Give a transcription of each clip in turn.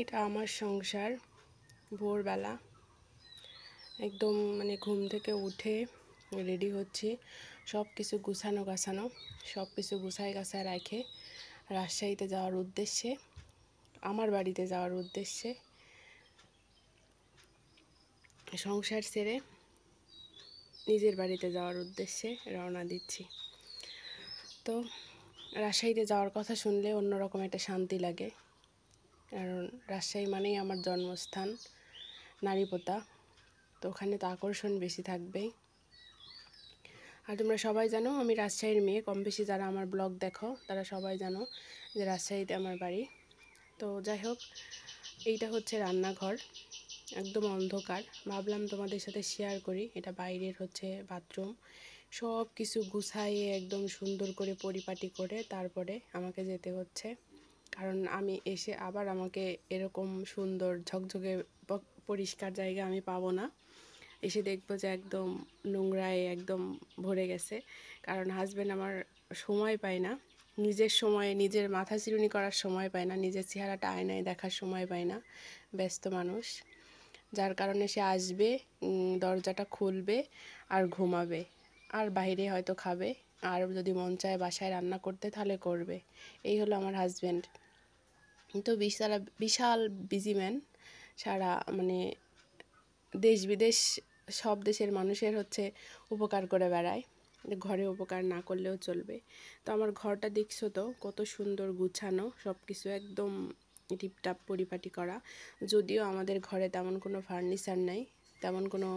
এটা আমার সংসার। ভোরবেলা একদম ঘুম থেকে উঠে রেডি হচ্ছি, সব কিছু গুছানো গাছানো, সব কিছু গুছায় গাছায় রেখে রাজশাহীতে যাওয়ার উদ্দেশ্যে, আমার বাড়িতে যাওয়ার উদ্দেশ্যে সংসার ছেড়ে নিজের বাড়িতে যাওয়ার উদ্দেশ্যে রওনা দিচ্ছি। তো রাজশাহীতে যাওয়ার কথা শুনলে অন্যরকম একটা শান্তি লাগে, কারণ রাজশাহী মানেই আমার জন্মস্থান, নারীপোতা। তো ওখানে তো আকর্ষণ বেশি থাকবেই। আর তোমরা সবাই জানো আমি রাজশাহীর মেয়ে, কম বেশি যারা আমার ব্লগ দেখো তারা সবাই জানো যে রাজশাহীতে আমার বাড়ি। তো যাই হোক, এইটা হচ্ছে রান্নাঘর, একদম অন্ধকার। ভাবলাম তোমাদের সাথে শেয়ার করি। এটা বাইরের হচ্ছে বাথরুম, সব কিছু গুছাইয়ে একদম সুন্দর করে পরিপাটি করে তারপরে আমাকে যেতে হচ্ছে, কারণ আমি এসে আবার আমাকে এরকম সুন্দর ঝকঝকে পরিষ্কার জায়গা আমি পাবো না। এসে দেখবো যে একদম নোংরায় একদম ভরে গেছে, কারণ হাজব্যান্ড আমার সময় পায় না, নিজের সময়ে নিজের মাথা চিরুনি করার সময় পায় না, নিজের চেহারাটা আয়নায় দেখার সময় পায় না, ব্যস্ত মানুষ। যার কারণে সে আসবে, দরজাটা খুলবে আর ঘুমাবে, আর বাইরে হয়তো খাবে, আর যদি মন চায় বাসায় রান্না করতে তাহলে করবে। এই হলো আমার হাজব্যান্ড। তো বিশাল বিজি ম্যান, সারা দেশ বিদেশ সব দেশের মানুষের হচ্ছে উপকার করে বেড়ায়, ঘরে উপকার না করলেও চলবে। তো আমার ঘরটা দেখছো তো কত সুন্দর গুছানো, সব কিছু একদম টিপটাপ পরিপাটি করা। যদিও আমাদের ঘরে তেমন কোনো ফার্নিচার নাই, তেমন কোনো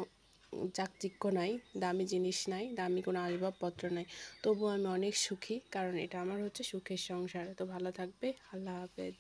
চাকচিক্য নাই, দামি জিনিস নাই, দামি কোনো আসবাবপত্র নাই, তবুও আমি অনেক সুখী, কারণ এটা আমার হচ্ছে সুখের সংসার। তো ভালো থাকবে, আল্লাহ হাফেজ।